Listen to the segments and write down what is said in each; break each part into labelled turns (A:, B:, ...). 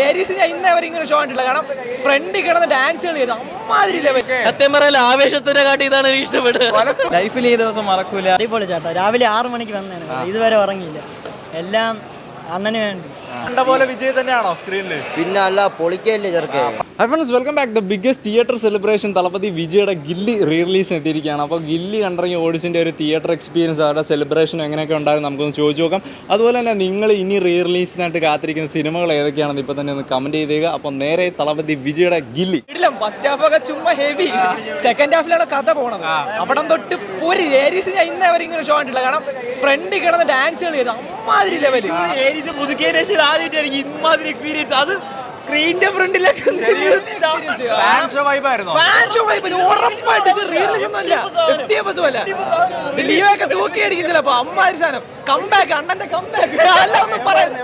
A: Aries ഞാൻ ഇന്നേ വരെ ഇങ്ങനെ ഷോ കണ്ടില്ല. കാരണം ഫ്രണ്ടിൽ കിടന്ന് ഡാൻസ് കളിയായിരുന്നു അമ്മാതിരി ലെവൽ.
B: സത്യം പറയാൻ ആവേശത്തിന്റെ കാട്ടി ഇതാണ് എനിക്ക് ഇഷ്ടപ്പെട്ടത്.
A: ലൈഫിൽ ഈ ദിവസം മറക്കൂല.
C: അടിപൊളി ചേട്ടാ. രാവിലെ 6 മണിക്ക് വന്നേനെ, ഇതുവരെ ഉറങ്ങിയില്ല. എല്ലാം അണ്ണന് വേണ്ടി.
D: പോലെ വിജയ് തന്നെയാണോ സ്ക്രീനിൽ?
E: പിന്നെ അല്ല പൊളിക്കല്ലേ ചെറുക്കേ.
D: Hi friends, welcome back. The biggest theatre celebration Thalapathy വിജയുടെ ഗില്ലി റിലീസ് എത്തിയിരിക്കുകയാണ്. അപ്പോൾ ഗില്ലി കണ്ടിറങ്ങിയ ഓഡിയൻസിൻ്റെ ഒരു തിയേറ്റർ എക്സ്പീരിയൻസ്, അവരുടെ സെലിബ്രേഷൻ എങ്ങനെയൊക്കെ ഉണ്ടായിരുന്നു നമുക്കൊന്ന് ചോദിച്ചു നോക്കാം. അതുപോലെ തന്നെ നിങ്ങൾ ഇനി റിലീസിനായിട്ട് കാത്തിരിക്കുന്ന സിനിമകൾ ഏതൊക്കെയാണെന്ന് ഇപ്പോൾ തന്നെ ഒന്ന് കമൻറ്റ് ചെയ്തേക്കുക. അപ്പോൾ നേരെ തളപതി വിജയുടെ ഗില്ലി.
A: ഫസ്റ്റ് ഹാഫ് ഒക്കെ ചുമ്മാ ഹെവി, സെക്കൻഡ് ഹാഫിലാണ് കഥ പോണത്. അവിടെ തൊട്ട് ഒരു ഏരീസ് ഞാൻ ഇന്നേ വരെ ഇങ്ങനെ ഷോ കണ്ടില്ല. കാരണം ഫ്രണ്ടിൽ കിടന്ന് ഡാൻസ് കളിയായിരുന്നു അമ്മാതിരി ലെവല്.
B: ഏരീസ് പുതുക്കിയതിന് ശേഷം ആദ്യമായിട്ടായിരിക്കും ഇമാതിരി എക്സ്പീരിയൻസ്. അത് സ്ക്രീനിന്റെ ഫ്രണ്ടിലൊക്കെ
A: ഉറപ്പായിട്ട് ഇത് റീൽസ് ഒന്നുമല്ല, FTFS അല്ല. ലിയോ ഒക്കെ തൂക്കി അടിക്കും ചിലപ്പോ. അമ്മാതിരി സാധനം. കംബാക്ക്, അണ്ണന്റെ കംബാക്ക് ഒന്നും പറയുന്നത്.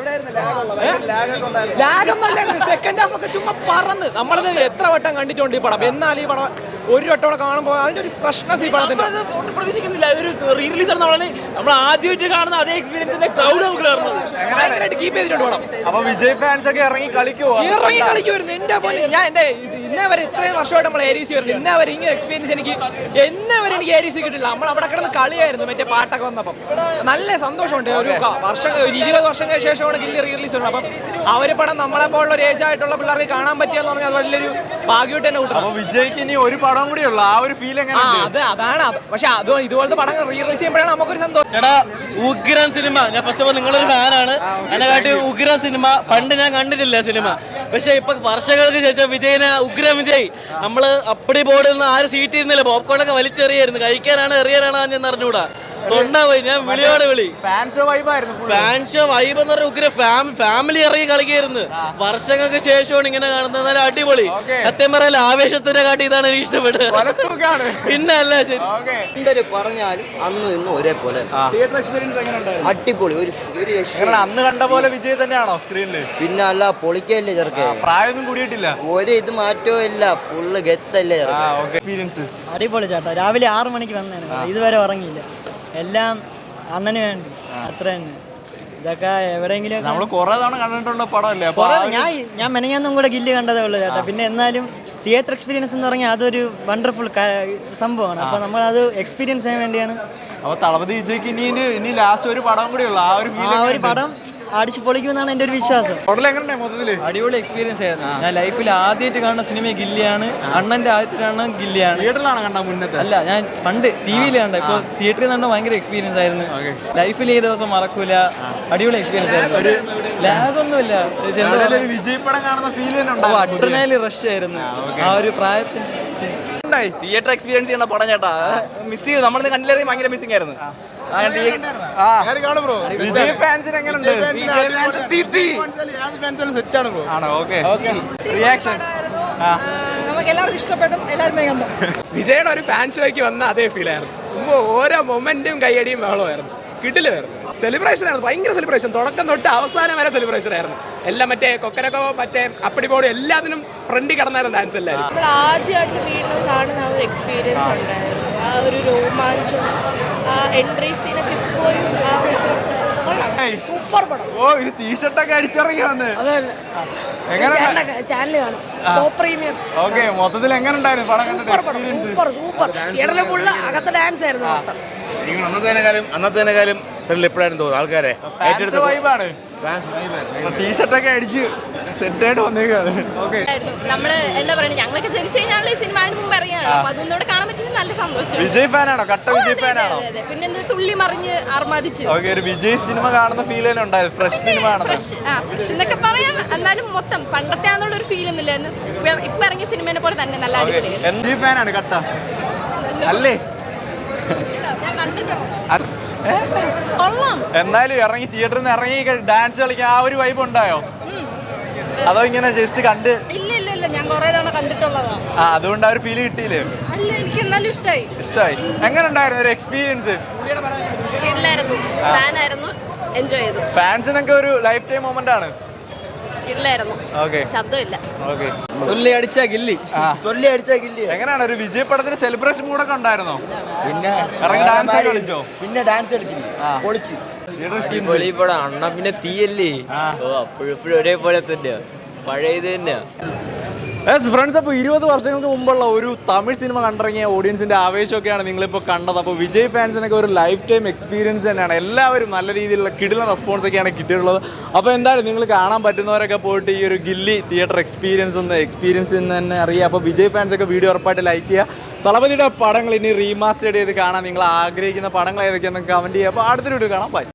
A: സെക്കൻഡ് ഹാഫ് ഒക്കെ ചുമ്മാ പറന്ന്. നമ്മളത് എത്ര വട്ടം കണ്ടിട്ടുണ്ട് ഈ പടം. എന്നാൽ ഈ പടം ഒരു വട്ടോടെ കാണുമ്പോൾ അതിന്റെ ഒരു ഫ്രഷ്നസ് ഈ പടത്തിന്റെ
B: പ്രതീക്ഷിക്കുന്നില്ല. അതൊരു റീ റിലീസ് ആണ്. നമ്മൾ ആദ്യമായിട്ട് കാണുന്ന അതേ എക്സ്പീരിയൻസിന്റെ ക്രൗഡ് നമുക്ക്
A: ഭയങ്കരമായിട്ട് കീപ്പ് ചെയ്തിട്ടുണ്ട് പടം.
D: അപ്പൊ വിജയ് ഫാൻസ് ഒക്കെ ഇറങ്ങി
A: കളിക്കുമായിരുന്നു. എന്റെ പോലെ ഞാൻ ഇന്നേ വരെ ഇത്രയും വർഷമായിട്ട് നമ്മൾ ഏരീസ് വരുന്നത്. ഇന്നേ വരെ ഇങ്ങനെ എക്സ്പീരിയൻസ് എനിക്ക് ഏരീസ് കിട്ടില്ല. നമ്മൾ അവിടെ കിടന്ന് കളിയായിരുന്നു മറ്റേ പാട്ടൊക്കെ വന്നപ്പം. നല്ല സന്തോഷമുണ്ട്. ഒരു 20 വർഷങ്ങൾക്ക് ശേഷമാണ് ഗില്ലി റിലീസ് വരുന്നത്. അപ്പം അവര് പടം നമ്മളെ പോലുള്ള ഒരു ഏജ് ആയിട്ടുള്ള പിള്ളേർക്ക് കാണാൻ പറ്റിയെന്ന് പറഞ്ഞാൽ അത് വലിയൊരു ഭാഗ്യമായിട്ട് തന്നെ കൂട്ടണം.
D: വിജയ്ക്ക് ഇനി ഒരു പടം കൂടി ഉള്ളു. ആ ഒരു ഫീൽ
A: അതാണ്. പക്ഷെ അത് ഇതുപോലത്തെ പടം റിലീസ് ചെയ്യുമ്പോഴാണ് നമുക്കൊരു സന്തോഷം.
B: ചേട്ടാ, ഉഗ്രാൻ സിനിമ, ഞാൻ ഫസ്റ്റ് ഓഫ് ഓൾ നിങ്ങളൊരു ഫാനാണ്. എന്നെക്കാട്ടി ഉഗ്രാൻ സിനിമ പണ്ട് ഞാൻ കണ്ടിട്ടില്ല സിനിമ. പക്ഷെ ഇപ്പൊ വർഷങ്ങൾക്ക് ശേഷം വിജയനെ, ഉഗ്രം വിജയ്, നമ്മള് അപ്പടി ബോർഡിൽ നിന്ന് ആരും സീറ്റ് ഇരുന്നില്ല. പോപ്കോണൊക്കെ വലിച്ചെറിയായിരുന്നു. കഴിക്കാനാണ് എറിയാനാണ് ഞാൻ അറിഞ്ഞുകൂടാ. തൊണ്ടായി ഞാൻ വിളിയോടെ വിളി. ഫാൻ ഷോ വൈബ് എന്ന് പറഞ്ഞ ഉഗ്ര ഫാമിലി ഇറങ്ങി കളിക്കായിരുന്നു. വർഷങ്ങൾക്ക് ശേഷമാണ് ഇങ്ങനെ കാണുന്നത്. നല്ല അടിപൊളി. സത്യം പറയാൻ ആവേശത്തിന്റെ കാട്ടി ഇതാണ് എനിക്ക് ഇഷ്ടപ്പെട്ടത്. പിന്നെ അല്ല ശരി
E: എന്തൊരു പറഞ്ഞാലും അന്നും ഇന്നും ഒരേപോലെ അടിപൊളി.
D: അന്ന് കണ്ട പോലെ വിജയ് തന്നെയാണോ സ്ക്രീനിൽ?
E: പിന്നെ അല്ല പൊളിക്കല്ലേ ചെറുക്കേ.
D: പ്രായമൊന്നും കൂടിയിട്ടില്ല.
E: ഒരു ഇത് മാറ്റവും ഇല്ല. ഫുള്ള് ഗത്തല്ലേ
D: എക്സ്പീരിയൻസ്.
C: അടിപൊളി ചേട്ടാ. രാവിലെ 6 മണിക്ക് വന്നേനെ, ഇതുവരെ ഉറങ്ങിയില്ല. എല്ലാം അണ്ണന് വേണ്ടി. അത്ര തന്നെ. ഇതൊക്കെ എവിടെയെങ്കിലും
D: നമ്മള് കുറെ തവണ കണ്ടിട്ടുള്ള പടമല്ലേ.
C: ഞാൻ മെനങ്ങാന്നും കൂടെ ഗില്ലി കണ്ടതേ ഉള്ളൂ ചേട്ടാ. പിന്നെ എന്നാലും തിയേറ്റർ എക്സ്പീരിയൻസ് എന്ന് പറഞ്ഞാൽ അതൊരു വണ്ടർഫുൾ സംഭവമാണ്. അപ്പോൾ നമ്മളത് എക്സ്പീരിയൻസ് ചെയ്യാൻ വേണ്ടിയാണ്.
D: അപ്പൊ തളപതി വിജയ്ക്ക് ഇനി ലാസ്റ്റ് ഒരു പടം കൂടി ഉള്ളു.
C: ആ ഒരു പടം അടിച്ചു പൊളിക്കുമെന്നാണ് എൻ്റെ ഒരു വിശ്വാസം.
A: അടിപൊളി എക്സ്പീരിയൻസ് ആയിരുന്നു. ഞാൻ ലൈഫിൽ ആദ്യമായിട്ട് കാണുന്ന സിനിമ ഗില്ലിയാണ്. അണ്ണന്റെ ആദ്യമായിട്ട് കാണുന്ന ഗില്ലിയാണ്.
D: തിയേറ്ററിലാണ് കണ്ട മുന്നത്തെ
A: അല്ല, ഞാൻ പണ്ട് TV-യിൽ കണ്ട. ഇപ്പോൾ തിയേറ്ററിൽ കണ്ട ഭയങ്കര എക്സ്പീരിയൻസ് ആയിരുന്നു. ലൈഫിൽ ഈ ദിവസം മറക്കൂല. അടിപൊളി എക്സ്പീരിയൻസ് ആയിരുന്നു. ലാഗൊന്നുമില്ല.
D: വിജയ് പടം കാണുന്ന ഫീൽ
A: അഡ്രിനാലിൻ റഷ് ആയിരുന്നു ആ ഒരു പ്രായത്തിൽ.
B: തിയേറ്റർ എക്സ്പീരിയൻസ് ചെയ്യണ പടം ചേട്ടാ. മിസ് ചെയ്തു. നമ്മളിന്ന് കണ്ടില്ലെങ്കിൽ ഭയങ്കര മിസ്സിംഗ് ആയിരുന്നു.
F: നമുക്ക് എല്ലാവർക്കും ഇഷ്ടപ്പെടും. എല്ലാവരും കണ്ടു.
A: വിജയുടെ ഒരു ഫാൻ ഷോയ്ക്ക് വന്ന അതേ ഫീൽ ആയിരുന്നു. ഓരോ മൊമെന്റും കൈയടിയും ബഹളമായിരുന്നു. കിടിലായിരുന്നു. സെലിബ്രേഷൻ ആയിരുന്നു. ഭയങ്കര സെലിബ്രേഷൻ. തുടക്കം തൊട്ട് അവസാനം വരെ സെലിബ്രേഷൻ ആയിരുന്നു. എല്ലാം മറ്റേ കൊക്കരക്കോ മറ്റേ അപ്പടി ബോർഡ് എല്ലാത്തിനും ഫ്രണ്ടിൽ കിടന്നായിരുന്നു ഡാൻസ് എല്ലാവരും.
F: നമ്മൾ ആദ്യമായിട്ട് വീണ്ടും കാണുന്ന ആ ഒരു എക്സ്പീരിയൻസ് ഉണ്ടായിരുന്നു. ആ ഒരു രോമാഞ്ചം, ആ എൻട്രി സീനൊക്കെ ഇപ്പോഴും സൂപ്പർ പടം.
D: ടീഷർട്ടൊക്കെ അടിച്ചിറങ്ങി വന്ന്
F: ചാനൽ കാണും. Top premiere.
D: മൊത്തത്തിൽ എങ്ങനെ ഉണ്ടായിരുന്നു പടം?
F: Super super. തിയേറ്ററിലെ ഫുള്ള് അകത്തെ ഡാൻസ് ആയിരുന്നു.
G: അന്നത്തെ കാലം എപ്പോഴായിരുന്നു തോന്നുന്നു ആൾക്കാരെ
D: ടീഷർട്ടൊക്കെ അടിച്ച് സെറ്റായിട്ട് വന്നേക്കാണ്.
F: നമ്മള് എന്താ പറയുക, ഞങ്ങളൊക്കെ ജനിച്ചു കഴിഞ്ഞാൽ ഈ സിനിമ അതിന് മുമ്പ് ഇറങ്ങിയാണ്. അപ്പൊ അതൊന്നുകൂടെ കാണാൻ പറ്റുന്നത് നല്ല സന്തോഷം.
D: വിജയ് ഫാനാണോ? കട്ട വിജയ് ഫാനാണോ?
F: പിന്നെ എന്ത് തുള്ളി മറിഞ്ഞ് ആർമാദിച്ചു.
D: ഒരു വിജയ് സിനിമ കാണുന്ന ഫീൽ തന്നെ ഉണ്ടായിരുന്നു. ഫ്രഷ് സിനിമ
F: ഫ്രഷ് എന്നൊക്കെ പറയാം. എന്നാലും മൊത്തം പണ്ടത്തെ ആണെന്നുള്ള ഒരു ഫീൽ ഒന്നുമില്ലായിരുന്നു. ഇപ്പൊ ഇറങ്ങിയ സിനിമേനെ പോലെ തന്നെ നല്ല അടിപൊളി.
D: എന്ത് ഫാനാണ് കട്ട അല്ലേ? എന്നാലും ഇറങ്ങി തിയേറ്ററിൽ നിന്ന് ഇറങ്ങി ഡാൻസ് കളിക്കാൻ ആ ഒരു വൈബ് ഉണ്ടായോ? അതോ ഇങ്ങനെ ജസ്റ്റ് കണ്ട്?
F: ഇല്ല, ഞാൻ കുറെ തവണ കണ്ടിട്ടുള്ളതാ.
D: അതുകൊണ്ട് ആ ഒരു ഫീൽ കിട്ടിയില്ലേ?
F: അല്ല, എനിക്ക് എന്നാലും ഇഷ്ടമായി.
D: എങ്ങനെ ഉണ്ടായിരുന്നു ഒരു എക്സ്പീരിയൻസ്?
F: ഫാനായിരുന്നു. എൻജോയ് ചെയ്തു.
D: ഫാൻസിനൊക്കെ ഒരു ലൈഫ് ടൈം മൊമെന്റ് ആണ്.
F: ശബ്ദമില്ല.
D: എങ്ങനെയാണ് ഒരു വിജയ് പടത്തിന് സെലിബ്രേഷൻ കൂടൊക്കെ ഉണ്ടായിരുന്നോ?
E: പിന്നെ
D: ഡാൻസ് കളിച്ചോ?
E: പിന്നെ ഡാൻസ് കളിച്ചു പൊളിച്ച്.
B: അണ്ണ പിന്നെ തീയല്ലേ. അപ്പോഴും ഒരേപോലെ തന്നെയാ. പഴയത് തന്നെയാ.
D: ഫ്രണ്ട്സ്, അപ്പോൾ 20 വർഷങ്ങൾക്ക് മുമ്പുള്ള ഒരു തമിഴ് സിനിമ കണ്ടിറങ്ങിയ ഓഡിയൻസിൻ്റെ ആവേശമൊക്കെയാണ് നിങ്ങളിപ്പോൾ കണ്ടത്. അപ്പോൾ വിജയ് ഫാൻസിനൊക്കെ ഒരു ലൈഫ് ടൈം എക്സ്പീരിയൻസ് തന്നെയാണ്. എല്ലാവരും നല്ല രീതിയിലുള്ള കിടിലൻ റെസ്പോൺസൊക്കെയാണ് കിട്ടിയിട്ടുള്ളത്. അപ്പോൾ എന്തായാലും നിങ്ങൾ കാണാൻ പറ്റുന്നവരൊക്കെ പോയിട്ട് ഈ ഒരു ഗില്ലി തിയേറ്റർ എക്സ്പീരിയൻസ് എന്ന് തന്നെ അറിയാം. അപ്പോൾ വിജയ് ഫാൻസൊക്കെ വീഡിയോ ഉറപ്പായിട്ട് ലൈക്ക് ചെയ്യുക. തളപതിയുടെ പടങ്ങൾ ഇനി റീമാസ്റ്റർ ചെയ്ത് കാണാൻ നിങ്ങൾ ആഗ്രഹിക്കുന്ന പടങ്ങൾ ഏതൊക്കെയാണെന്ന് കമൻറ്റ് ചെയ്യുക. അപ്പോൾ അടുത്തൊരു വീഡിയോ കാണാം. ബൈ.